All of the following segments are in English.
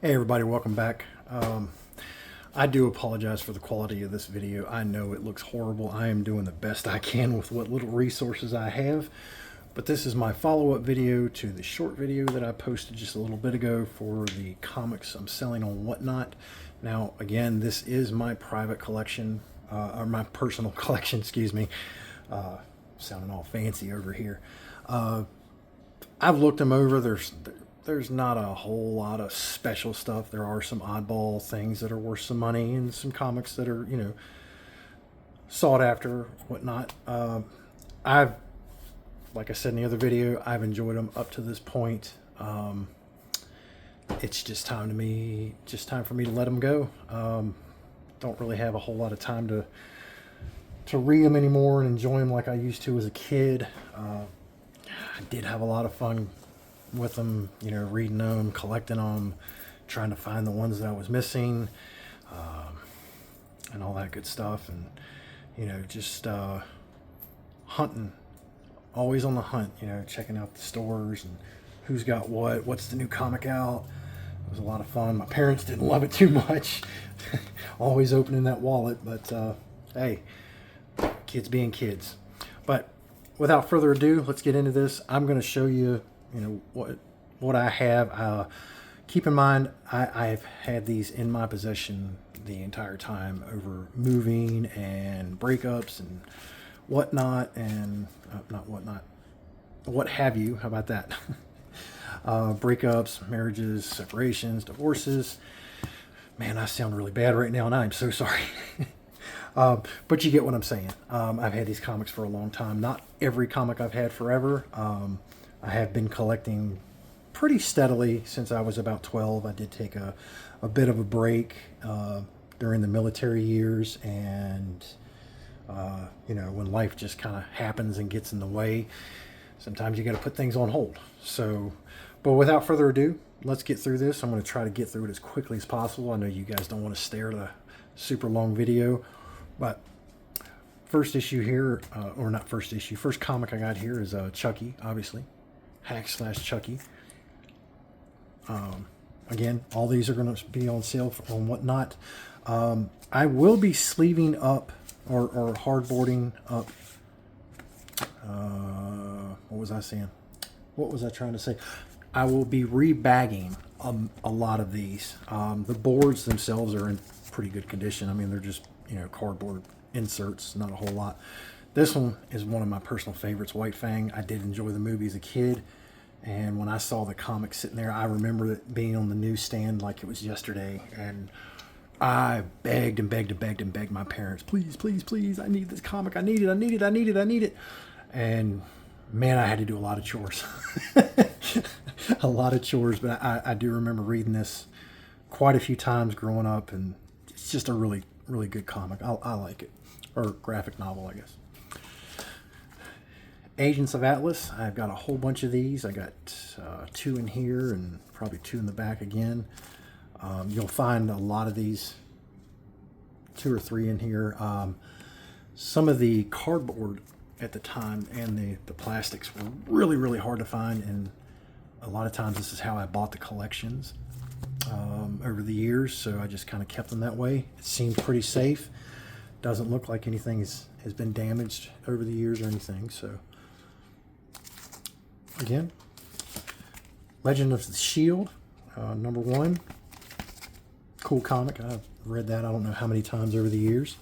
Hey everybody, welcome back. I do apologize for the quality of this video. I know it looks horrible. I am doing the best I can with what little resources I have. But this is my follow-up video to the short video that I posted just a little bit ago for the comics I'm selling on Whatnot. Now, again, this is my private collection, or my personal collection, excuse me. Sounding all fancy over here. I've looked them over. There's not a whole lot of special stuff. There are some oddball things that are worth some money and some comics that are, sought after, whatnot. I've, like I said in the other video, I've enjoyed them up to this point. It's just time for me to let them go. Don't really have a whole lot of time to read them anymore and enjoy them like I used to as a kid. I did have a lot of fun with them, reading them, collecting them, trying to find the ones that I was missing, and all that good stuff. And, just hunting, always on the hunt, checking out the stores and who's got what's the new comic out. It was a lot of fun. My parents didn't love it too much. Always opening that wallet, but hey, kids being kids. But without further ado, let's get into this. I'm going to show you, what I have. Keep in mind, I've had these in my possession the entire time over moving and breakups and whatnot, and not whatnot, what have you. How about that? Breakups, marriages, separations, divorces. Man, I sound really bad right now, and I'm so sorry. But you get what I'm saying. I've had these comics for a long time. Not every comic I've had forever. I have been collecting pretty steadily since I was about 12. I did take a bit of a break during the military years, and when life just kind of happens and gets in the way, sometimes you got to put things on hold. So, but without further ado, let's get through this. I'm going to try to get through it as quickly as possible. I know you guys don't want to stare at a super long video, but first issue here, or not first issue, first comic I got here is Chucky, obviously. Hack/Chucky. Again, all these are going to be on sale on Whatnot. I will be sleeving up or hardboarding up. What was I saying? What was I trying to say? I will be rebagging a lot of these. The boards themselves are in pretty good condition. I mean, they're just, cardboard inserts, not a whole lot. This one is one of my personal favorites, White Fang. I did enjoy the movie as a kid, and when I saw the comic sitting there, I remember it being on the newsstand like it was yesterday, and I begged and begged and begged and begged my parents, please, please, please, I need this comic. I need it, I need it, I need it, I need it. And man, I had to do a lot of chores. A lot of chores, but I do remember reading this quite a few times growing up, and it's just a really, really good comic. I like it. Or graphic novel, I guess. Agents of Atlas. I've got a whole bunch of these. I got 2 in here and probably 2 in the back again. You'll find a lot of these, 2 or 3 in here. Some of the cardboard at the time and the plastics were really, really hard to find, and a lot of times this is how I bought the collections over the years, so I just kind of kept them that way. It seems pretty safe. Doesn't look like anything has been damaged over the years or anything. So again, Legend of the Shield, #1. Cool comic. I've read that I don't know how many times over the years.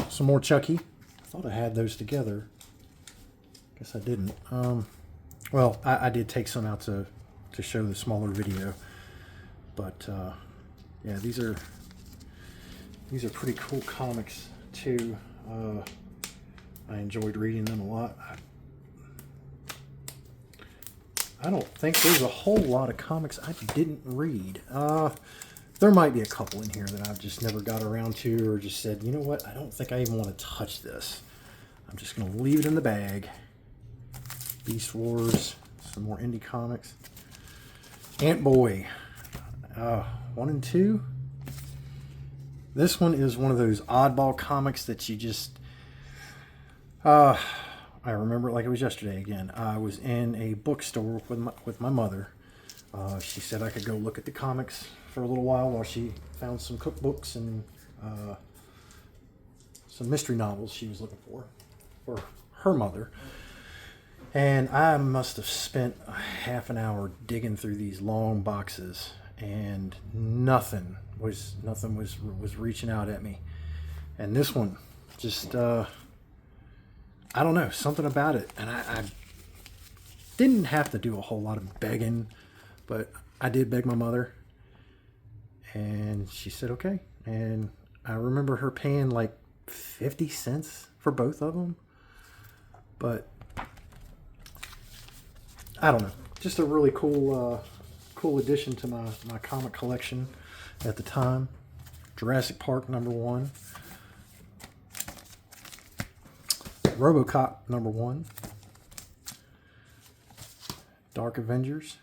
Some more Chucky. I thought I had those together. Guess I didn't. Well, I did take some out to show the smaller video, but yeah, these are pretty cool comics too. I enjoyed reading them a lot. I don't think there's a whole lot of comics I didn't read. There might be a couple in here that I've just never got around to, or just said, you know what, I don't think I even want to touch this. I'm just going to leave it in the bag. Beast Wars, some more indie comics. Ant-Boy, 1 and 2. This one is one of those oddball comics that you just I remember it like it was yesterday again. I was in a bookstore with my mother, She said I could go look at the comics for a little while she found some cookbooks and some mystery novels she was looking for her mother. And I must have spent a half an hour digging through these long boxes, and nothing was reaching out at me. And this one, just I don't know, something about it. And I didn't have to do a whole lot of begging, but I did beg my mother, and she said okay. And I remember her paying like 50 cents for both of them, but I don't know, just a really cool addition to my comic collection at the time. Jurassic Park #1, RoboCop #1, Dark Avengers,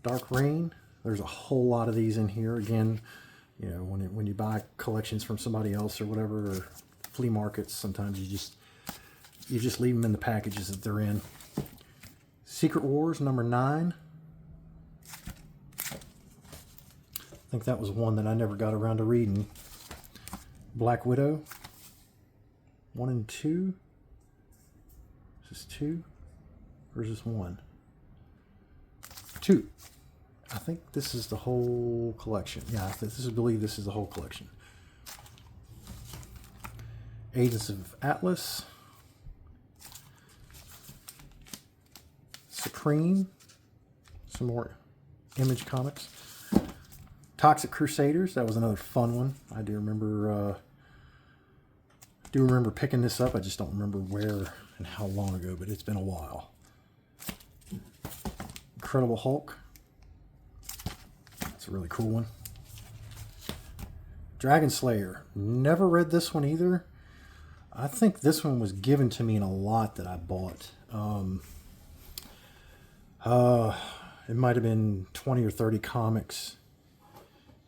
Dark Reign. There's a whole lot of these in here. Again, you know, when you buy collections from somebody else or whatever, or flea markets, sometimes you just leave them in the packages that they're in. Secret Wars #9. I think that was one that I never got around to reading. Black Widow 1 and 2. Is this 2? Or is this 1? 2. I think this is the whole collection. Yeah, I believe this is the whole collection. Agents of Atlas. Supreme. Some more Image Comics. Toxic Crusaders. That was another fun one. I do remember picking this up. I just don't remember where and how long ago, but it's been a while. Incredible Hulk. That's a really cool one. Dragon Slayer. Never read this one either. I think this one was given to me in a lot that I bought. It might have been 20 or 30 comics.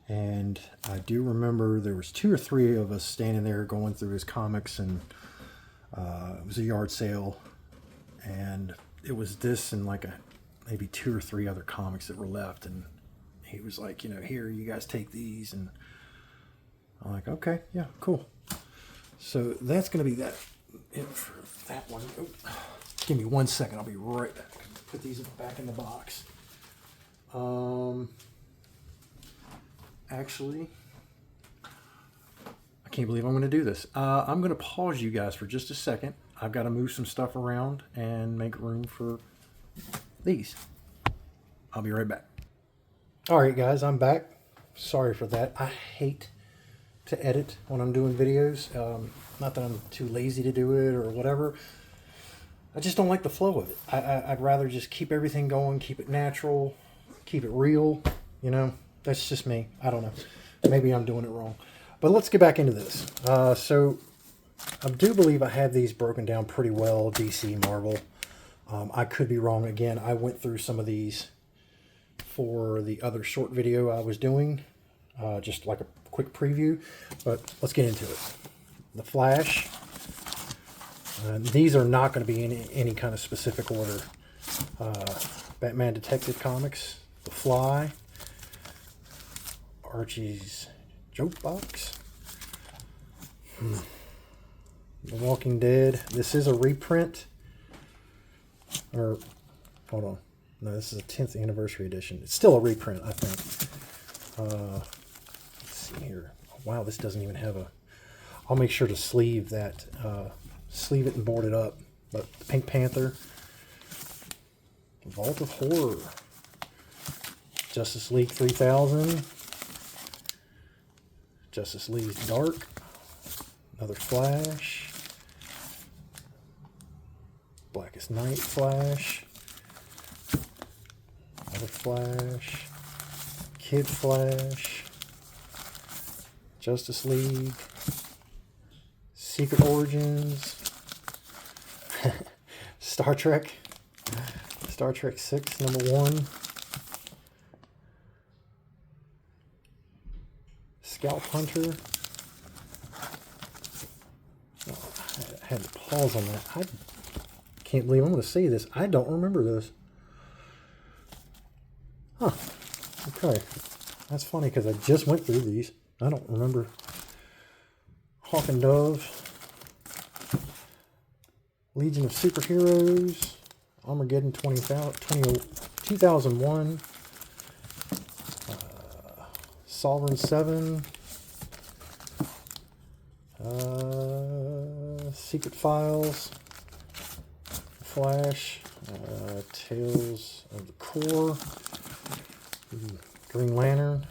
And I do remember there was 2 or 3 of us standing there going through his comics, and it was a yard sale. And it was this and like maybe 2 or 3 other comics that were left. And he was like, you know, here, you guys take these. And I'm like, okay, yeah, cool. So that's going to be it for that one. Oh, give me 1 second. I'll be right back. Put these back in the box. Actually, I can't believe I'm going to do this. I'm going to pause you guys for just a second. I've got to move some stuff around and make room for these. I'll be right back. All right, guys, I'm back. Sorry for that. I hate to edit when I'm doing videos. Not that I'm too lazy to do it or whatever. I just don't like the flow of it. I'd rather just keep everything going, keep it natural, keep it real. You know, that's just me. I don't know. Maybe I'm doing it wrong. But let's get back into this. So I do believe I have these broken down pretty well, DC, Marvel. I could be wrong. Again, I went through some of these for the other short video I was doing. Just like a quick preview. But let's get into it. The Flash. These are not going to be in any kind of specific order. Batman Detective Comics, The Fly, Archie's Joke Box, The Walking Dead. This is a reprint. Or, hold on. No, this is a 10th anniversary edition. It's still a reprint, I think. Let's see here. Wow, this doesn't even have a... I'll make sure to sleeve that... sleeve it and board it up. But Pink Panther, Vault of Horror, Justice League 3000, Justice League Dark, another Flash, Blackest Night Flash, another Flash, Kid Flash, Justice League, Secret Origins, Star Trek 6, #1, Scalp Hunter. Oh, I had to pause on that. I can't believe I'm going to say this. I don't remember this. Huh. Okay. That's funny because I just went through these. I don't remember. Hawk and Dove. Legion of Superheroes. Armageddon 2001. Sovereign 7. Secret Files. Flash. Tales of the Corps. Green Lantern.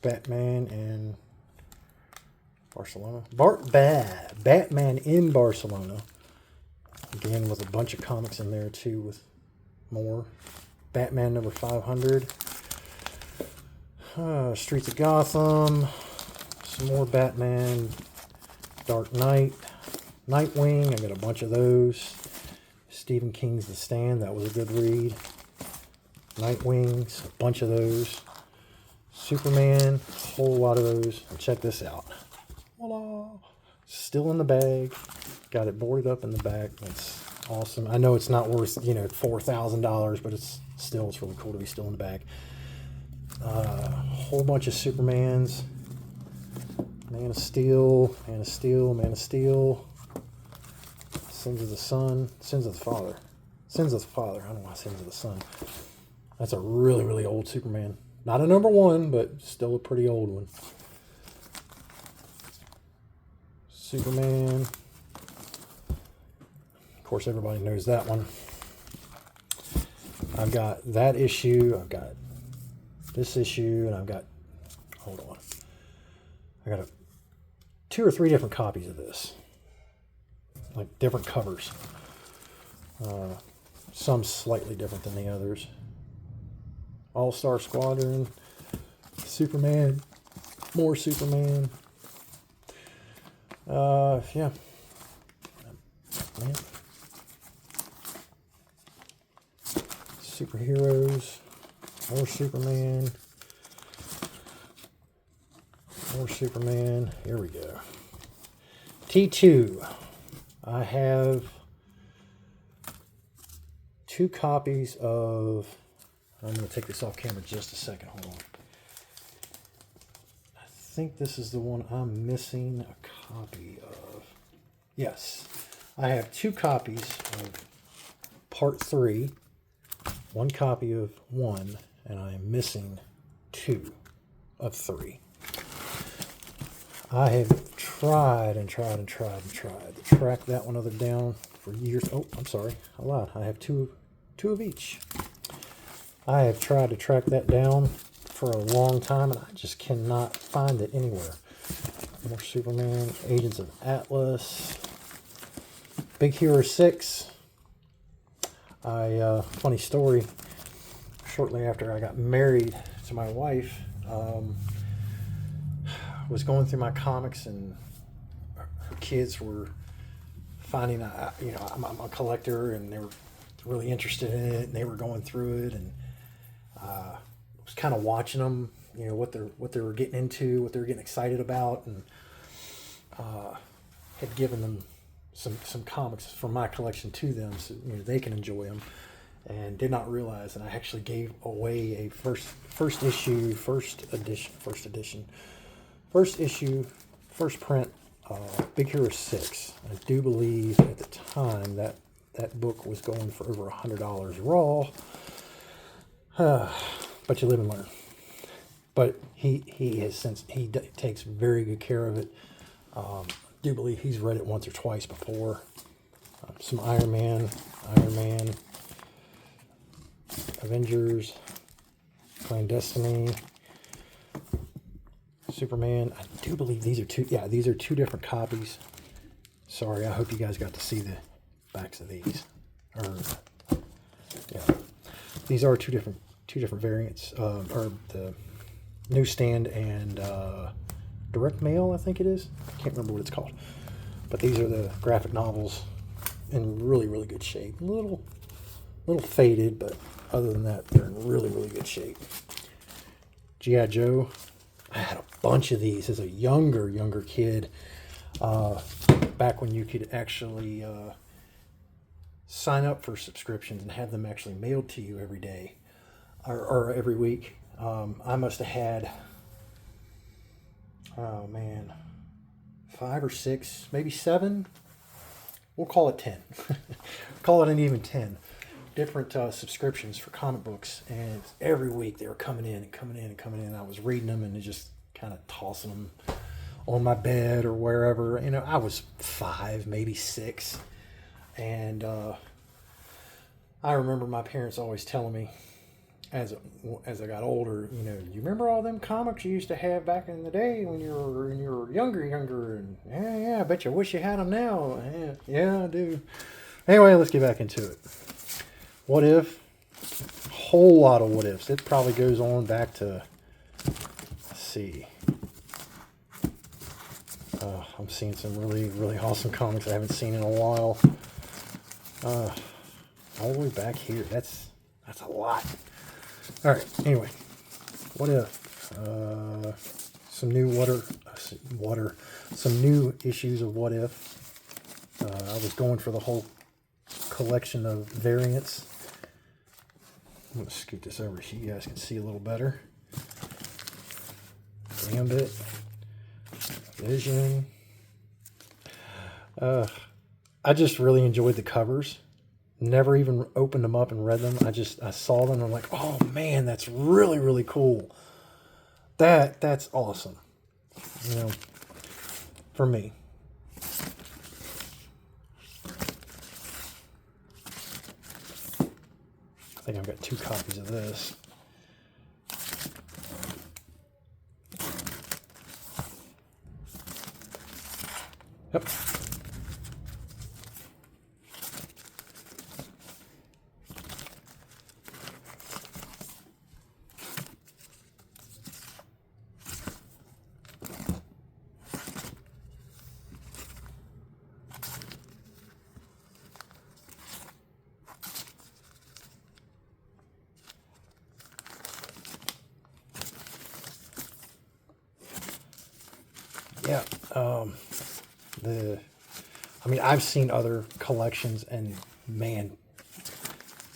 Batman and Barcelona. Batman in Barcelona. Again, with a bunch of comics in there too, with more. Batman number 500. Streets of Gotham. Some more Batman. Dark Knight. Nightwing. I got a bunch of those. Stephen King's The Stand. That was a good read. Nightwings. A bunch of those. Superman. A whole lot of those. And check this out. Voila. Still in the bag. Got it boarded up in the back. That's awesome. I know it's not worth, $4,000, but it's really cool to be still in the bag. A whole bunch of Supermans. Man of Steel. Sins of the Son. Sins of the Father. I don't know why Sins of the Son. That's a really, really old Superman. Not a number 1, but still a pretty old one. Superman. Of course, everybody knows that one. I've got that issue. I've got this issue, and I've got, hold on. I got 2 or 3 different copies of this. Like different covers. Some slightly different than the others. All-Star Squadron. Superman. More Superman. Yeah. Man. Superheroes. More Superman. More Superman. Here we go. T2. I have 2 copies of... I'm going to take this off camera just a second. Hold on. I think this is the one I'm missing a copy of. Yes. I have 2 copies of Part 3. 1 copy of 1. And I am missing 2 of 3. I have tried to track that one other down for years. Oh, I'm sorry. I lied. I have two of each. I have tried to track that down for a long time, and I just cannot find it anywhere. More Superman, Agents of Atlas, Big Hero 6. Funny story, shortly after I got married to my wife, was going through my comics, and her kids were finding, I'm a collector, and they were really interested in it, and they were going through it, and I was kind of watching them, what they were getting into, what they were getting excited about, and had given them some comics from my collection to them so they can enjoy them, and did not realize that I actually gave away a first issue, first print, Big Hero 6. I do believe at the time that book was going for over $100 raw. But you live and learn. But he takes very good care of it. I do believe he's read it once or twice before. Some Iron Man, Avengers, Clandestiny, Superman. I do believe these are 2 different copies. Sorry, I hope you guys got to see the backs of these. These are two different variants, or the newsstand and direct mail, I think it is. I can't remember what it's called. But these are the graphic novels in really, really good shape. A little faded, but other than that, they're in really, really good shape. G.I. Joe. I had a bunch of these as a younger kid. Back when you could actually sign up for subscriptions and have them actually mailed to you every day. or every week. I must have had, oh man, 5 or 6, maybe 7. We'll call it 10. Call it an even 10 different subscriptions for comic books, and every week they were coming in and coming in and coming in. I was reading them and just kind of tossing them on my bed or wherever. You know, I was 5, maybe 6, and I remember my parents always telling me, as I got older, you know, you remember all them comics you used to have back in the day when you were younger, and yeah, I bet you wish you had them now. Yeah, I do. Anyway, let's get back into it. What If? Whole lot of what ifs. It probably goes on back to, let's see. I'm seeing some really, really awesome comics I haven't seen in a while. All the way back here. That's a lot. All right. Anyway, what if some new some new issues of What If? I was going for the whole collection of variants. I'm gonna scoot this over so you guys can see a little better. Gambit, Vision. I just really enjoyed the covers. Never even opened them up and read them. I saw them and I'm like, oh man, that's really, really cool. That's awesome. You know, for me. I think I've got 2 copies of this. Yep. Yeah, I mean, I've seen other collections, and man,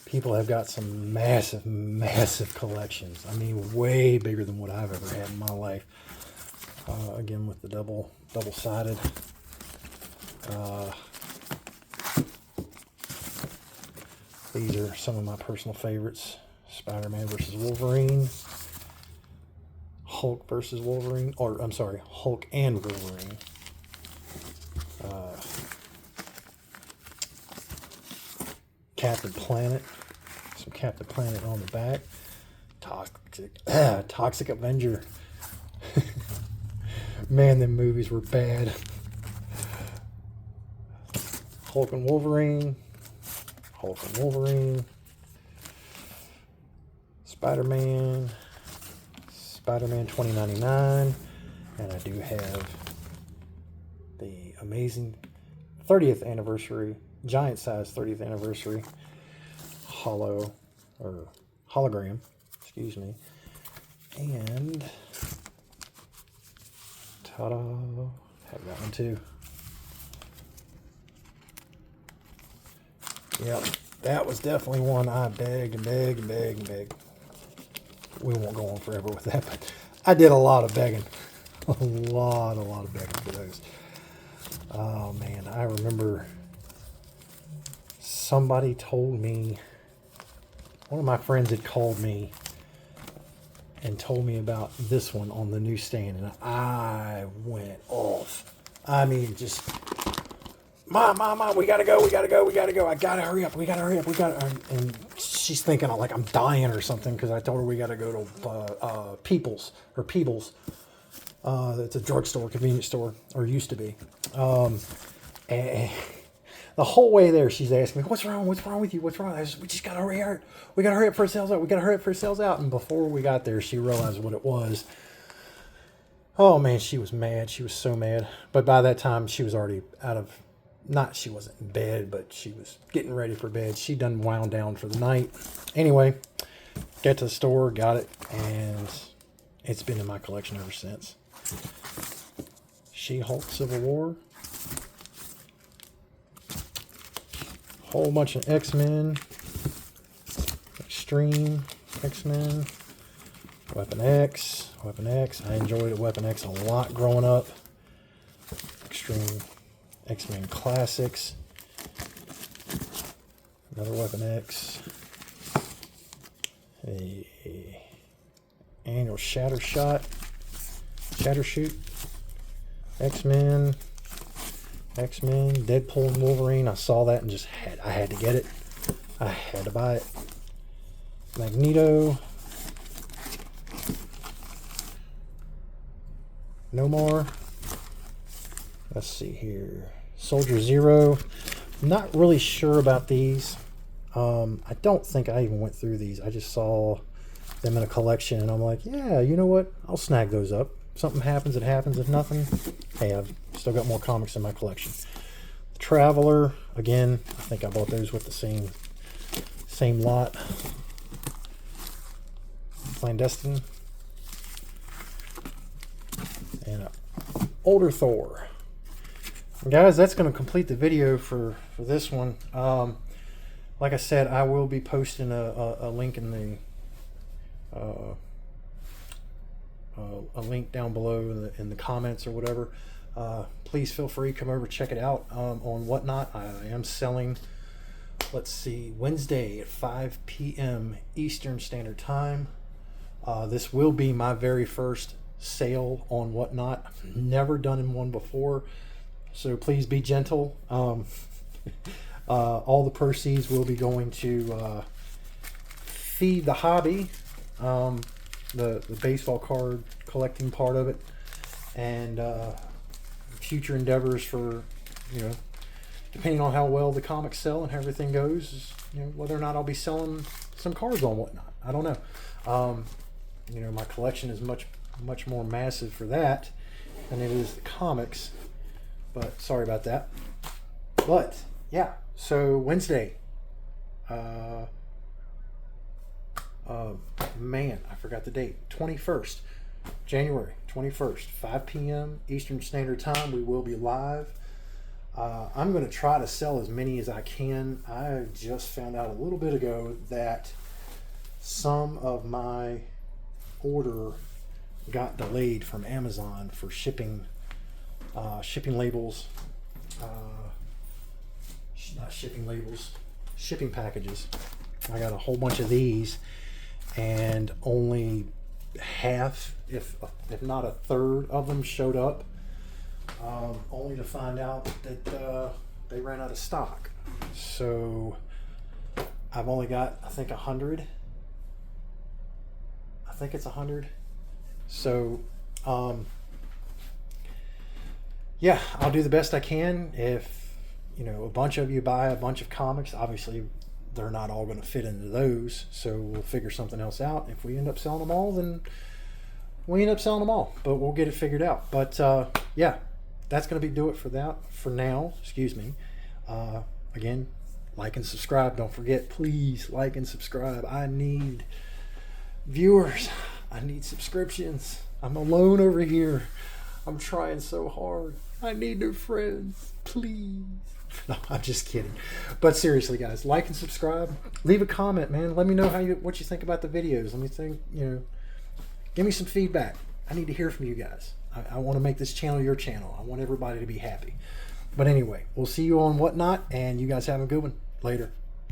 people have got some massive, massive collections. I mean, way bigger than what I've ever had in my life. Again, with the double-sided. These are some of my personal favorites: Spider-Man versus Wolverine. Hulk versus Wolverine, or I'm sorry, Hulk and Wolverine. Captain Planet, some Captain Planet on the back. Toxic Avenger. Man, them movies were bad. Hulk and Wolverine. Spider-Man 2099, and I do have the amazing 30th anniversary, giant size 30th anniversary hologram, excuse me, and ta-da, have that one too. Yep, that was definitely one I begged and begged and begged and begged. We won't go on forever with that, but I did a lot of begging. A lot of begging for those. Oh man, I remember somebody told me, one of my friends had called me and told me about this one on the newsstand, and I went off. I mean, just, Mom, we gotta go. I gotta hurry up. And she's thinking like I'm dying or something because I told her we gotta go to Peebles. It's a drugstore, convenience store, or used to be. And the whole way there, she's asking me, "What's wrong? What's wrong with you? What's wrong?" I said, "We just gotta hurry up. We gotta hurry up for it sells out. And before we got there, she realized what it was. Oh man, she was mad. She was so mad. But by that time, she was already out of. She wasn't in bed, but she was getting ready for bed. She done wound down for the night. Anyway, got to the store, got it, and it's been in my collection ever since. She-Hulk Civil War. Whole bunch of X-Men. Extreme. X-Men, Weapon X, Weapon X. I enjoyed Weapon X a lot growing up. Extreme X-Men Classics. Another Weapon X. A annual Shatter Shoot. X-Men, Deadpool and Wolverine. I saw that and just I had to get it. I had to buy it. Magneto. No more. Let's see here. Soldier Zero. I'm not really sure about these. I don't think I even went through these. I just saw them in a collection and I'm like, yeah, you know what? I'll snag those up. If something happens, it happens. If nothing, hey, I've still got more comics in my collection. The Traveler, again, I think I bought those with the same lot. Clandestine. And older Thor. And guys, that's going to complete the video for this one. Like I said, I will be posting a link in the a link down below in the comments or whatever. Please feel free, come over, check it out on Whatnot. I am selling, let's see, Wednesday at 5 p.m. Eastern Standard Time. This will be my very first sale on Whatnot. I've never done one before, so please be gentle. All the proceeds will be going to feed the hobby, the baseball card collecting part of it, and future endeavors for, depending on how well the comics sell and how everything goes, whether or not I'll be selling some cards on Whatnot. I don't know. My collection is much more massive for that than it is the comics, but sorry about that. But yeah, so Wednesday, man, I forgot the date, 21st, January 21st, 5 p.m. Eastern Standard Time, we will be live. I'm going to try to sell as many as I can. I just found out a little bit ago that some of my order got delayed from Amazon for shipping labels, not shipping labels, shipping packages. I got a whole bunch of these and only half, if not a third of them showed up, only to find out that they ran out of stock. So I've only got, I think, 100. I think it's 100. So yeah, I'll do the best I can. If a bunch of you buy a bunch of comics, obviously they're not all going to fit into those, so we'll figure something else out. If we end up selling them all, then we end up selling them all, but we'll get it figured out. But yeah, that's going to do it for that for now. Excuse me. Again, like and subscribe. Don't forget, please like and subscribe. I need viewers. I need subscriptions. I'm alone over here. I'm trying so hard. I need new friends, please. No, I'm just kidding. But seriously, guys, like and subscribe. Leave a comment, man. Let me know what you think about the videos. Let me think. Give me some feedback. I need to hear from you guys. I want to make this channel your channel. I want everybody to be happy. But anyway, we'll see you on Whatnot, and you guys have a good one. Later.